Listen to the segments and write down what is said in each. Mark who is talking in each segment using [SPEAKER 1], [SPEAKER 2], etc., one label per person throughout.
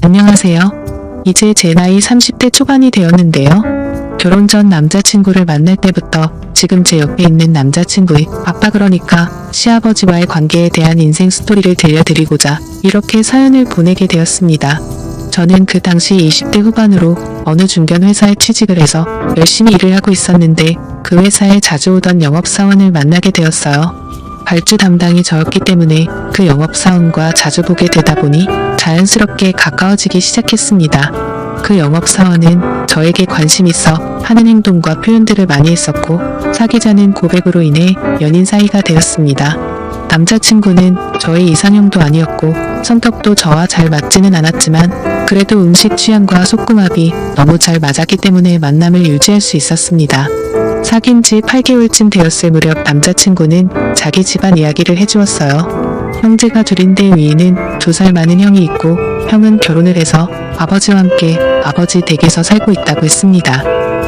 [SPEAKER 1] 안녕하세요. 이제 제 나이 30대 초반이 되었는데요. 결혼 전 남자친구를 만날 때부터 지금 제 옆에 있는 남자친구의 아빠, 그러니까 시아버지와의 관계에 대한 인생 스토리를 들려드리고자 이렇게 사연을 보내게 되었습니다. 저는 그 당시 20대 후반으로 어느 중견 회사에 취직을 해서 열심히 일을 하고 있었는데 그 회사에 자주 오던 영업사원을 만나게 되었어요. 발주 담당이 저였기 때문에 그 영업사원과 자주 보게 되다 보니 자연스럽게 가까워지기 시작했습니다. 그 영업사원은 저에게 관심 있어 하는 행동과 표현들을 많이 했었고, 사귀자는 고백으로 인해 연인 사이가 되었습니다. 남자친구는 저의 이상형도 아니었고 성격도 저와 잘 맞지는 않았지만 그래도 음식 취향과 속궁합이 너무 잘 맞았기 때문에 만남을 유지할 수 있었습니다. 사귄 지 8개월쯤 되었을 무렵 남자친구는 자기 집안 이야기를 해주었어요. 형제가 둘인데 위에는 2살 많은 형이 있고 형은 결혼을 해서 아버지와 함께 아버지 댁에서 살고 있다고 했습니다.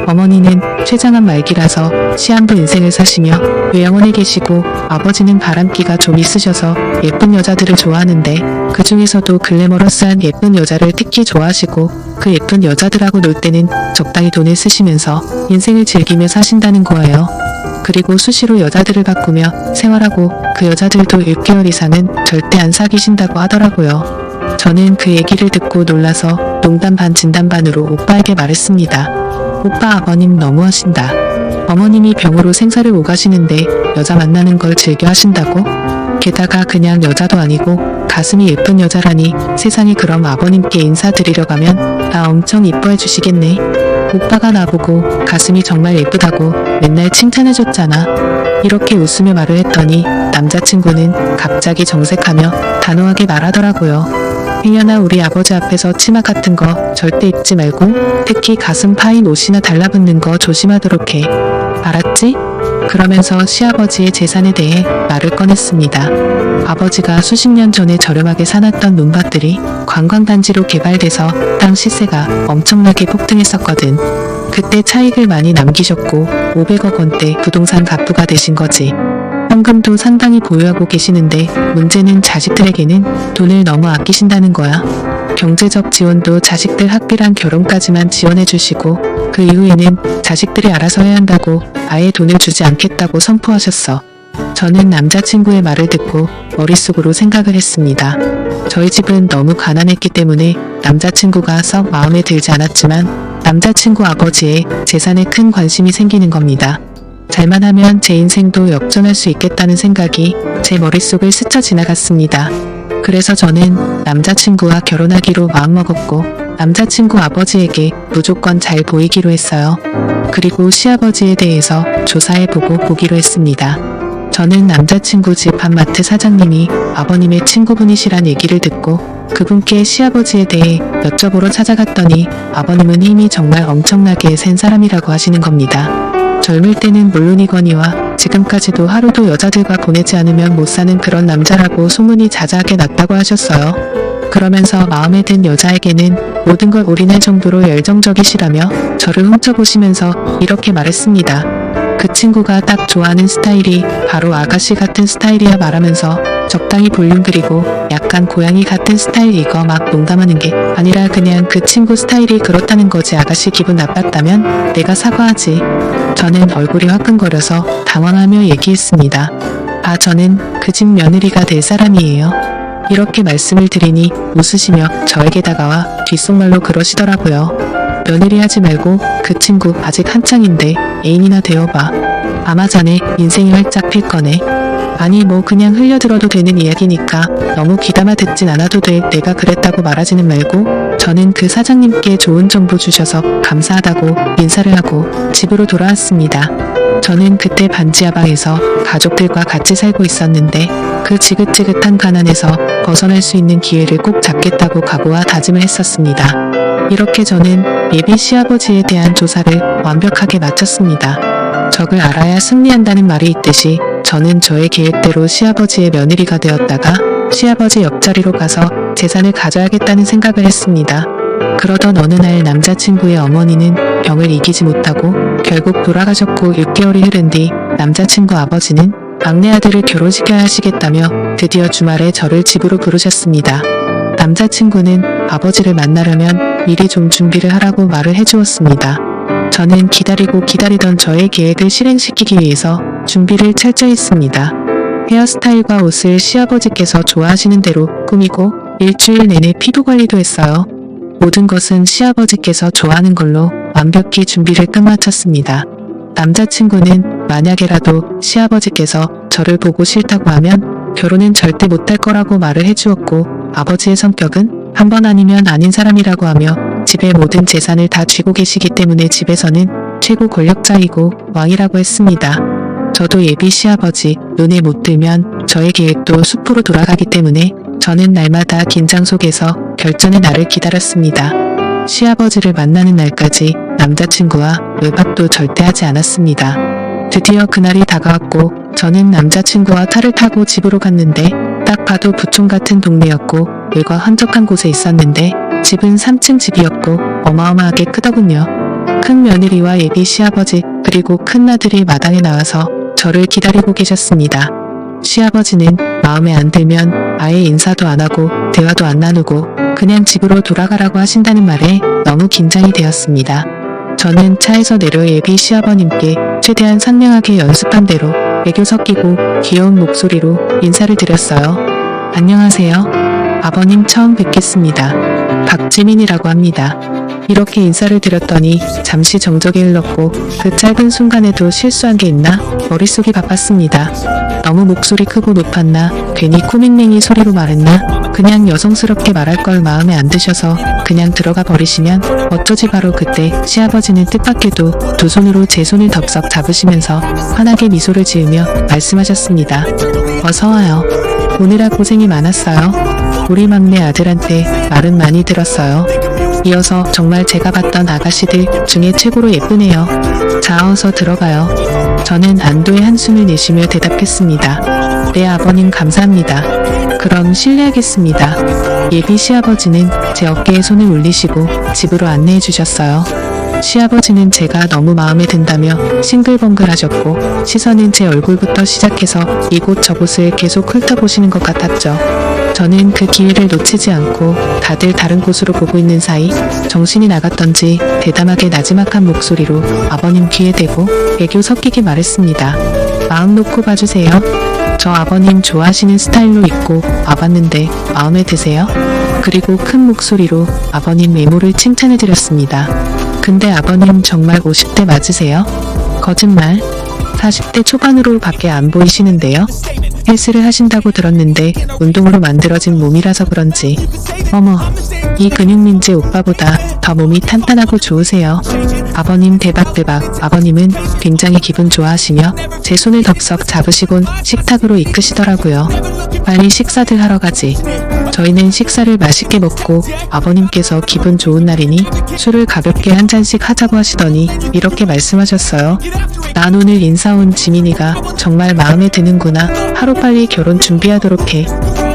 [SPEAKER 1] 어머니는 췌장암 말기라서 시한부 인생을 사시며 요양원에 계시고 아버지는 바람기가 좀 있으셔서 예쁜 여자들을 좋아하는데 그 중에서도 글래머러스한 예쁜 여자를 특히 좋아하시고 그 예쁜 여자들하고 놀 때는 적당히 돈을 쓰시면서 인생을 즐기며 사신다는 거예요. 그리고 수시로 여자들을 바꾸며 생활하고 그 여자들도 6개월 이상은 절대 안 사귀신다고 하더라고요. 저는 그 얘기를 듣고 놀라서 농담 반 진담 반으로 오빠에게 말했습니다. 오빠, 아버님 너무하신다. 어머님이 병으로 생사를 오가시는데 여자 만나는 걸 즐겨 하신다고? 게다가 그냥 여자도 아니고 가슴이 예쁜 여자라니, 세상에. 그럼 아버님께 인사드리러 가면 나 엄청 이뻐해 주시겠네. 오빠가 나보고 가슴이 정말 예쁘다고 맨날 칭찬해줬잖아. 이렇게 웃으며 말을 했더니 남자친구는 갑자기 정색하며 단호하게 말하더라고요. 혜연아, 우리 아버지 앞에서 치마 같은 거 절대 입지 말고 특히 가슴 파인 옷이나 달라붙는 거 조심하도록 해. 알았지? 그러면서 시아버지의 재산에 대해 말을 꺼냈습니다. 아버지가 수십 년 전에 저렴하게 사놨던 논밭들이 관광단지로 개발돼서 땅 시세가 엄청나게 폭등했었거든. 그때 차익을 많이 남기셨고 500억 원대 부동산 갑부가 되신 거지. 현금도 상당히 보유하고 계시는데 문제는 자식들에게는 돈을 너무 아끼신다는 거야. 경제적 지원도 자식들 학비랑 결혼까지만 지원해 주시고 그 이후에는 자식들이 알아서 해야 한다고 아예 돈을 주지 않겠다고 선포하셨어. 저는 남자친구의 말을 듣고 머릿속으로 생각을 했습니다. 저희 집은 너무 가난했기 때문에 남자친구가 썩 마음에 들지 않았지만 남자친구 아버지의 재산에 큰 관심이 생기는 겁니다. 잘만 하면 제 인생도 역전할 수 있겠다는 생각이 제 머릿속을 스쳐 지나갔습니다. 그래서 저는 남자친구와 결혼하기로 마음먹었고 남자친구 아버지에게 무조건 잘 보이기로 했어요. 그리고 시아버지에 대해서 조사해보고 보기로 했습니다. 저는 남자친구 집 밥마트 사장님이 아버님의 친구분이시란 얘기를 듣고 그분께 시아버지에 대해 여쭤보러 찾아갔더니 아버님은 힘이 정말 엄청나게 센 사람이라고 하시는 겁니다. 젊을 때는 물론이거니와 지금까지도 하루도 여자들과 보내지 않으면 못 사는 그런 남자라고 소문이 자자하게 났다고 하셨어요. 그러면서 마음에 든 여자에게는 모든 걸 올인할 정도로 열정적이시라며 저를 훔쳐보시면서 이렇게 말했습니다. 그 친구가 딱 좋아하는 스타일이 바로 아가씨 같은 스타일이야 말하면서 적당히 볼륨, 그리고 약간 고양이 같은 스타일. 이거 막 농담하는 게 아니라 그냥 그 친구 스타일이 그렇다는 거지. 아가씨 기분 나빴다면 내가 사과하지. 저는 얼굴이 화끈거려서 당황하며 얘기했습니다. 아, 저는 그 집 며느리가 될 사람이에요. 이렇게 말씀을 드리니 웃으시며 저에게 다가와 뒷속말로 그러시더라고요. 며느리 하지 말고 그 친구 아직 한창인데 애인이나 되어봐. 아마 자네 인생이 활짝 필 거네. 아니 뭐 그냥 흘려들어도 되는 이야기니까 너무 귀담아 듣진 않아도 돼. 내가 그랬다고 말하지는 말고. 저는 그 사장님께 좋은 정보 주셔서 감사하다고 인사를 하고 집으로 돌아왔습니다. 저는 그때 반지하방에서 가족들과 같이 살고 있었는데 그 지긋지긋한 가난에서 벗어날 수 있는 기회를 꼭 잡겠다고 각오와 다짐을 했었습니다. 이렇게 저는 예비 시아버지에 대한 조사를 완벽하게 마쳤습니다. 적을 알아야 승리한다는 말이 있듯이 저는 저의 계획대로 시아버지의 며느리가 되었다가 시아버지 옆자리로 가서 재산을 가져야겠다는 생각을 했습니다. 그러던 어느 날 남자친구의 어머니는 병을 이기지 못하고 결국 돌아가셨고 6개월이 흐른 뒤 남자친구 아버지는 막내 아들을 결혼시켜야 하시겠다며 드디어 주말에 저를 집으로 부르셨습니다. 남자친구는 아버지를 만나려면 미리 좀 준비를 하라고 말을 해주었습니다. 저는 기다리던 저의 계획을 실행시키기 위해서 준비를 철저히 했습니다. 헤어스타일과 옷을 시아버지께서 좋아하시는 대로 꾸미고 일주일 내내 피부 관리도 했어요. 모든 것은 시아버지께서 좋아하는 걸로 완벽히 준비를 끝마쳤습니다. 남자친구는 만약에라도 시아버지께서 저를 보고 싫다고 하면 결혼은 절대 못할 거라고 말을 해주었고, 아버지의 성격은 한 번 아니면 아닌 사람이라고 하며 집의 모든 재산을 다 쥐고 계시기 때문에 집에서는 최고 권력자이고 왕이라고 했습니다. 저도 예비 시아버지 눈에 못 들면 저의 계획도 숲으로 돌아가기 때문에 저는 날마다 긴장 속에서 결전의 날을 기다렸습니다. 시아버지를 만나는 날까지 남자친구와 외박도 절대 하지 않았습니다. 드디어 그날이 다가왔고 저는 남자친구와 차를 타고 집으로 갔는데 딱 봐도 부촌 같은 동네였고 외과 한적한 곳에 있었는데 집은 3층 집이었고 어마어마하게 크더군요. 큰 며느리와 예비 시아버지 그리고 큰아들이 마당에 나와서 저를 기다리고 계셨습니다. 시아버지는 마음에 안 들면 아예 인사도 안 하고 대화도 안 나누고 그냥 집으로 돌아가라고 하신다는 말에 너무 긴장이 되었습니다. 저는 차에서 내려 예비 시아버님께 최대한 상냥하게 연습한 대로 애교 섞이고 귀여운 목소리로 인사를 드렸어요. 안녕하세요. 아버님 처음 뵙겠습니다. 박지민이라고 합니다. 이렇게 인사를 드렸더니 잠시 정적이 흘렀고 그 짧은 순간에도 실수한 게 있나 머릿속이 바빴습니다. 너무 목소리 크고 높았나, 괜히 코맹맹이 소리로 말했나, 그냥 여성스럽게 말할 걸 마음에 안 드셔서 그냥 들어가 버리시면 어쩌지. 바로 그때 시아버지는 뜻밖에도 두 손으로 제 손을 덥석 잡으시면서 환하게 미소를 지으며 말씀하셨습니다. 어서 와요. 오느라 고생이 많았어요. 우리 막내 아들한테 말은 많이 들었어요. 이어서 정말 제가 봤던 아가씨들 중에 최고로 예쁘네요. 자, 어서 들어가요. 저는 안도의 한숨을 내쉬며 대답했습니다. 네, 아버님 감사합니다. 그럼 실례하겠습니다. 예비 시아버지는 제 어깨에 손을 올리시고 집으로 안내해 주셨어요. 시아버지는 제가 너무 마음에 든다며 싱글벙글 하셨고 시선은 제 얼굴부터 시작해서 이곳 저곳을 계속 훑어보시는 것 같았죠. 저는 그 기회를 놓치지 않고 다들 다른 곳으로 보고 있는 사이 정신이 나갔던지 대담하게 나지막한 목소리로 아버님 귀에 대고 애교 섞이게 말했습니다. 마음 놓고 봐주세요. 저 아버님 좋아하시는 스타일로 입고 와봤는데 마음에 드세요? 그리고 큰 목소리로 아버님 외모를 칭찬해드렸습니다. 근데 아버님 정말 50대 맞으세요? 거짓말. 40대 초반으로 밖에 안 보이시는데요? 헬스를 하신다고 들었는데 운동으로 만들어진 몸이라서 그런지. 어머, 이 근육민재 오빠보다 더 몸이 탄탄하고 좋으세요. 아버님 대박. 아버님은 굉장히 기분 좋아하시며 제 손을 덥석 잡으시곤 식탁으로 이끄시더라고요. 빨리 식사들 하러 가지. 저희는 식사를 맛있게 먹고 아버님께서 기분 좋은 날이니 술을 가볍게 한 잔씩 하자고 하시더니 이렇게 말씀하셨어요. 난 오늘 인사 온 지민이가 정말 마음에 드는구나. 하루빨리 결혼 준비하도록 해.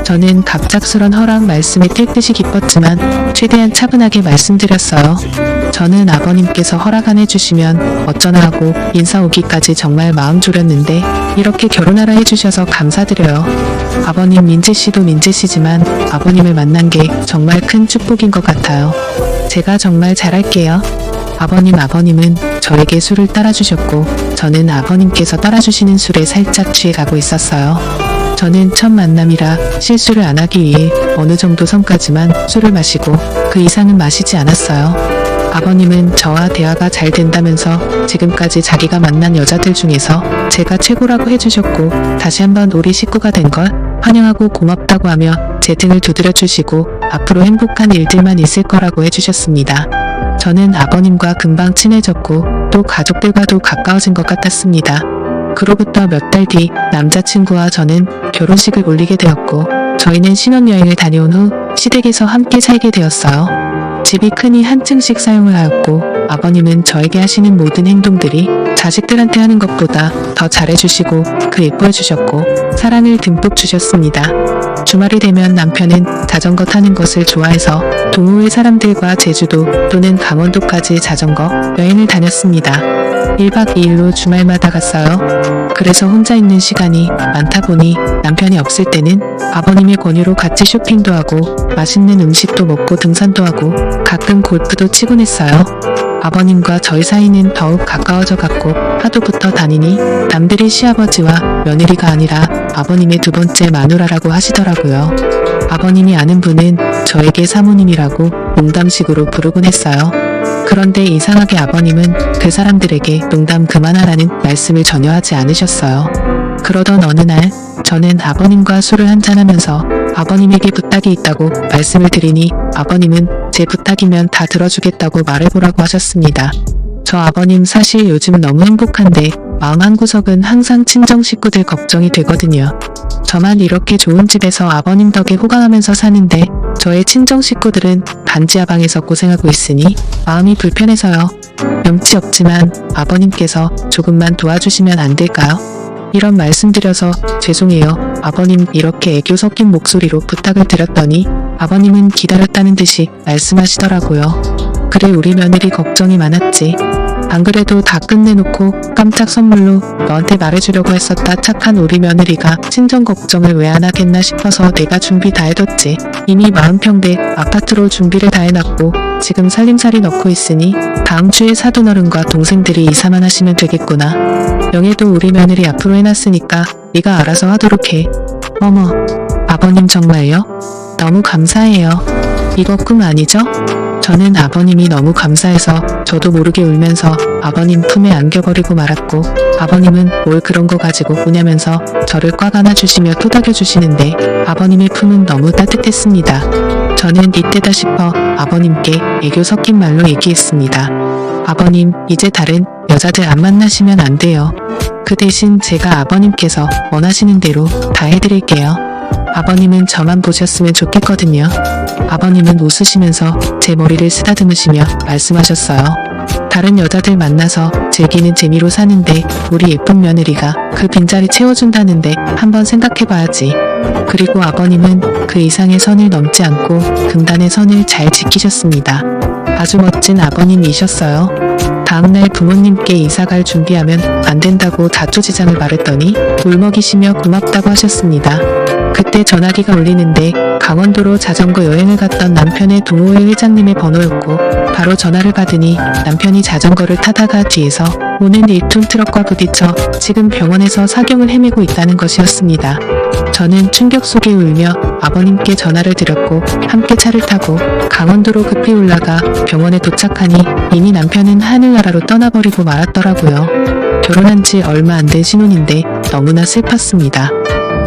[SPEAKER 1] 저는 갑작스런 허락 말씀에 뛸 듯이 기뻤지만 최대한 차분하게 말씀드렸어요. 저는 아버님께서 허락 안 해주시면 어쩌나 하고 인사 오기까지 정말 마음 졸였는데 이렇게 결혼하라 해주셔서 감사드려요. 아버님 민재씨도 민재씨지만 아버님을 만난 게 정말 큰 축복인 것 같아요. 제가 정말 잘할게요. 아버님은 저에게 술을 따라주셨고 저는 아버님께서 따라주시는 술에 살짝 취해가고 있었어요. 저는 첫 만남이라 실수를 안 하기 위해 어느 정도 선까지만 술을 마시고 그 이상은 마시지 않았어요. 아버님은 저와 대화가 잘 된다면서 지금까지 자기가 만난 여자들 중에서 제가 최고라고 해주셨고 다시 한번 우리 식구가 된 걸 환영하고 고맙다고 하며 제 등을 두드려 주시고 앞으로 행복한 일들만 있을 거라고 해주셨습니다. 저는 아버님과 금방 친해졌고 또 가족들과도 가까워진 것 같았습니다. 그로부터 몇 달 뒤 남자친구와 저는 결혼식을 올리게 되었고 저희는 신혼여행을 다녀온 후 시댁에서 함께 살게 되었어요. 집이 크니 한 층씩 사용을 하였고 아버님은 저에게 하시는 모든 행동들이 자식들한테 하는 것보다 더 잘해주시고 예뻐해주셨고 사랑을 듬뿍 주셨습니다. 주말이 되면 남편은 자전거 타는 것을 좋아해서 동호회 사람들과 제주도 또는 강원도까지 자전거 여행을 다녔습니다. 1박 2일로 주말마다 갔어요. 그래서 혼자 있는 시간이 많다 보니 남편이 없을 때는 아버님의 권유로 같이 쇼핑도 하고 맛있는 음식도 먹고 등산도 하고 가끔 골프도 치곤 했어요. 아버님과 저희 사이는 더욱 가까워져 갔고 하도 붙어 다니니 남들이 시아버지와 며느리가 아니라 아버님의 두 번째 마누라라고 하시더라고요. 아버님이 아는 분은 저에게 사모님이라고 농담식으로 부르곤 했어요. 그런데 이상하게 아버님은 그 사람들에게 농담 그만하라는 말씀을 전혀 하지 않으셨어요. 그러던 어느 날 저는 아버님과 술을 한잔하면서 아버님에게 부탁이 있다고 말씀을 드리니 아버님은 제 부탁이면 다 들어주겠다고 말해보라고 하셨습니다. 저 아버님 사실 요즘 너무 행복한데 마음 한구석은 항상 친정 식구들 걱정이 되거든요. 저만 이렇게 좋은 집에서 아버님 덕에 호강하면서 사는데 저의 친정 식구들은 반지하방에서 고생하고 있으니 마음이 불편해서요. 염치 없지만 아버님께서 조금만 도와주시면 안 될까요? 이런 말씀드려서 죄송해요. 아버님 이렇게 애교 섞인 목소리로 부탁을 드렸더니 아버님은 기다렸다는 듯이 말씀하시더라고요. 그래 우리 며느리 걱정이 많았지. 안 그래도 다 끝내놓고 깜짝 선물로 너한테 말해주려고 했었다. 착한 우리 며느리가 친정 걱정을 왜 안 하겠나 싶어서 내가 준비 다 해뒀지. 이미 40평대 아파트로 준비를 다 해놨고 지금 살림살이 넣고 있으니 다음 주에 사돈어른과 동생들이 이사만 하시면 되겠구나. 명예도 우리 며느리 앞으로 해놨으니까 네가 알아서 하도록 해. 어머, 아버님 정말요? 너무 감사해요. 이거 꿈 아니죠? 저는 아버님이 너무 감사해서 저도 모르게 울면서 아버님 품에 안겨버리고 말았고 아버님은 뭘 그런 거 가지고 우냐면서 저를 꽉 안아주시며 토닥여주시는데 아버님의 품은 너무 따뜻했습니다. 저는 이때다 싶어 아버님께 애교 섞인 말로 얘기했습니다. 아버님 이제 다른 여자들 안 만나시면 안 돼요. 그 대신 제가 아버님께서 원하시는 대로 다 해드릴게요. 아버님은 저만 보셨으면 좋겠거든요. 아버님은 웃으시면서 제 머리를 쓰다듬으시며 말씀하셨어요. 다른 여자들 만나서 즐기는 재미로 사는데 우리 예쁜 며느리가 그 빈자리 채워준다는데 한번 생각해봐야지. 그리고 아버님은 그 이상의 선을 넘지 않고 금단의 선을 잘 지키셨습니다. 아주 멋진 아버님이셨어요. 다음날 부모님께 이사갈 준비하면 안 된다고 다초지장을 말했더니 울먹이시며 고맙다고 하셨습니다. 그때 전화기가 울리는데 강원도로 자전거 여행을 갔던 남편의 동호회 회장님의 번호였고 바로 전화를 받으니 남편이 자전거를 타다가 뒤에서 오는 1톤 트럭과 부딪혀 지금 병원에서 사경을 헤매고 있다는 것이었습니다. 저는 충격 속에 울며 아버님께 전화를 드렸고 함께 차를 타고 강원도로 급히 올라가 병원에 도착하니 이미 남편은 하늘나라로 떠나버리고 말았더라고요. 결혼한 지 얼마 안 된 신혼인데 너무나 슬펐습니다.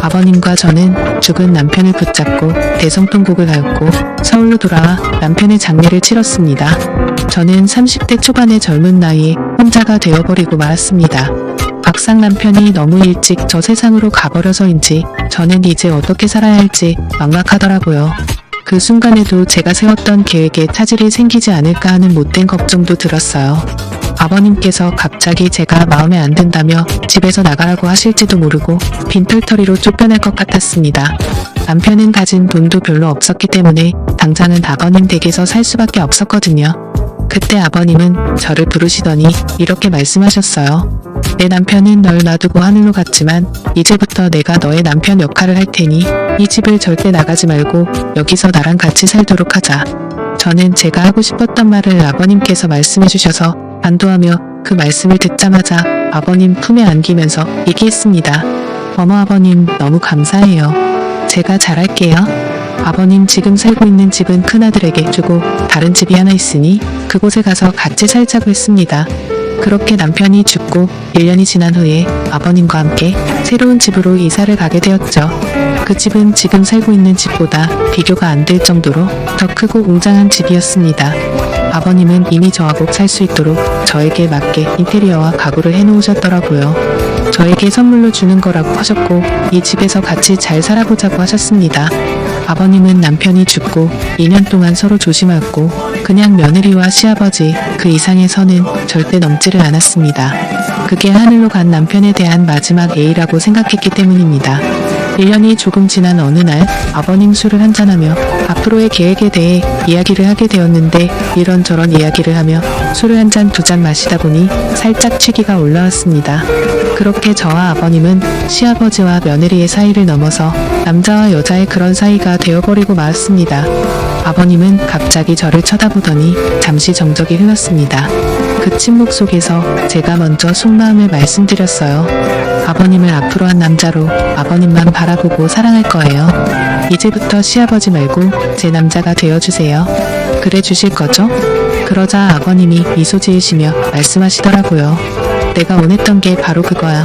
[SPEAKER 1] 아버님과 저는 죽은 남편을 붙잡고 대성통곡을 하였고 서울로 돌아와 남편의 장례를 치렀습니다. 저는 30대 초반의 젊은 나이에 혼자가 되어버리고 말았습니다. 막상 남편이 너무 일찍 저 세상으로 가버려서인지 저는 이제 어떻게 살아야 할지 막막하더라고요. 그 순간에도 제가 세웠던 계획에 차질이 생기지 않을까 하는 못된 걱정도 들었어요. 아버님께서 갑자기 제가 마음에 안 든다며 집에서 나가라고 하실지도 모르고 빈털터리로 쫓겨날 것 같았습니다. 남편은 가진 돈도 별로 없었기 때문에 당장은 아버님 댁에서 살 수밖에 없었거든요. 그때 아버님은 저를 부르시더니 이렇게 말씀하셨어요. 내 남편은 널 놔두고 하늘로 갔지만 이제부터 내가 너의 남편 역할을 할 테니 이 집을 절대 나가지 말고 여기서 나랑 같이 살도록 하자. 저는 제가 하고 싶었던 말을 아버님께서 말씀해 주셔서 안도하며 그 말씀을 듣자마자 아버님 품에 안기면서 얘기했습니다. 어머 아버님 너무 감사해요. 제가 잘할게요. 아버님 지금 살고 있는 집은 큰아들에게 주고 다른 집이 하나 있으니 그곳에 가서 같이 살자고 했습니다. 그렇게 남편이 죽고 1년이 지난 후에 아버님과 함께 새로운 집으로 이사를 가게 되었죠. 그 집은 지금 살고 있는 집보다 비교가 안 될 정도로 더 크고 웅장한 집이었습니다. 아버님은 이미 저하고 살 수 있도록 저에게 맞게 인테리어와 가구를 해놓으셨더라고요. 저에게 선물로 주는 거라고 하셨고 이 집에서 같이 잘 살아보자고 하셨습니다. 아버님은 남편이 죽고 2년 동안 서로 조심하였고 그냥 며느리와 시아버지 그 이상의 선은 절대 넘지를 않았습니다. 그게 하늘로 간 남편에 대한 마지막 예의라고 생각했기 때문입니다. 1년이 조금 지난 어느 날 아버님 술을 한잔하며 앞으로의 계획에 대해 이야기를 하게 되었는데 이런저런 이야기를 하며 술을 한 잔 두 잔 마시다 보니 살짝 취기가 올라왔습니다. 그렇게 저와 아버님은 시아버지와 며느리의 사이를 넘어서 남자와 여자의 그런 사이가 되어버리고 말았습니다. 아버님은 갑자기 저를 쳐다보더니 잠시 정적이 흘렀습니다. 그 침묵 속에서 제가 먼저 속마음을 말씀드렸어요. 아버님을 앞으로 한 남자로 아버님만 바라보고 사랑할 거예요. 이제부터 시아버지 말고 제 남자가 되어주세요. 그래 주실 거죠? 그러자 아버님이 미소 지으시며 말씀하시더라고요. 내가 원했던 게 바로 그거야.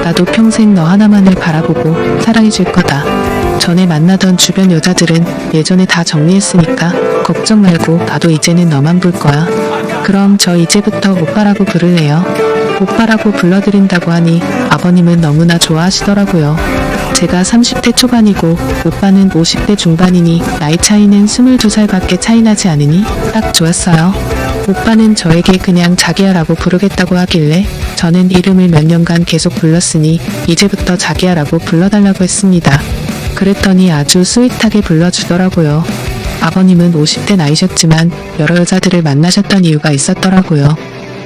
[SPEAKER 1] 나도 평생 너 하나만을 바라보고 사랑해줄 거다. 전에 만나던 주변 여자들은 예전에 다 정리했으니까 걱정 말고 나도 이제는 너만 볼 거야. 그럼 저 이제부터 오빠라고 부를래요. 오빠라고 불러드린다고 하니 아버님은 너무나 좋아하시더라고요. 제가 30대 초반이고 오빠는 50대 중반이니 나이 차이는 22살밖에 차이 나지 않으니 딱 좋았어요. 오빠는 저에게 그냥 자기야라고 부르겠다고 하길래 저는 이름을 몇 년간 계속 불렀으니 이제부터 자기야라고 불러달라고 했습니다. 그랬더니 아주 스윗하게 불러주더라고요. 아버님은 50대 나이셨지만 여러 여자들을 만나셨던 이유가 있었더라고요.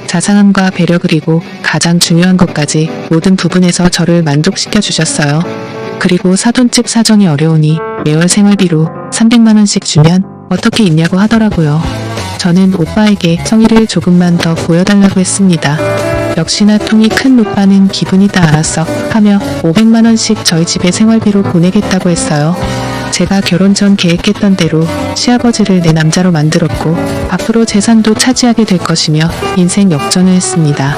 [SPEAKER 1] 자상함과 배려 그리고 가장 중요한 것까지 모든 부분에서 저를 만족시켜 주셨어요. 그리고 사돈집 사정이 어려우니 매월 생활비로 300만원씩 주면 어떻게 있냐고 하더라고요. 저는 오빠에게 성의를 조금만 더 보여달라고 했습니다. 역시나 통이 큰 오빠는 기분이 다 알았어 하며 500만원씩 저희 집에 생활비로 보내겠다고 했어요. 제가 결혼 전 계획했던 대로 시아버지를 내 남자로 만들었고 앞으로 재산도 차지하게 될 것이며 인생 역전을 했습니다.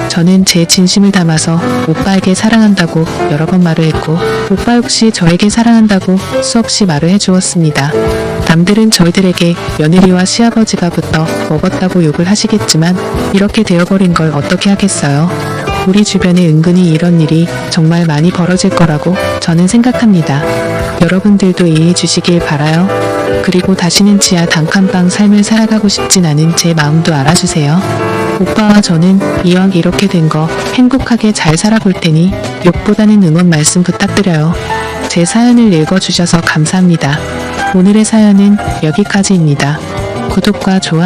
[SPEAKER 1] 저는 제 진심을 담아서 오빠에게 사랑한다고 여러 번 말을 했고 오빠 역시 저에게 사랑한다고 수없이 말을 해주었습니다. 남들은 저희들에게 며느리와 시아버지가 붙어 먹었다고 욕을 하시겠지만 이렇게 되어버린 걸 어떻게 하겠어요. 우리 주변에 은근히 이런 일이 정말 많이 벌어질 거라고 저는 생각합니다. 여러분들도 이해해 주시길 바라요. 그리고 다시는 지하 단칸방 삶을 살아가고 싶진 않은 제 마음도 알아주세요. 오빠와 저는 이왕 이렇게 된 거 행복하게 잘 살아볼 테니 욕보다는 응원 말씀 부탁드려요. 제 사연을 읽어주셔서 감사합니다. 오늘의 사연은 여기까지입니다. 구독과 좋아요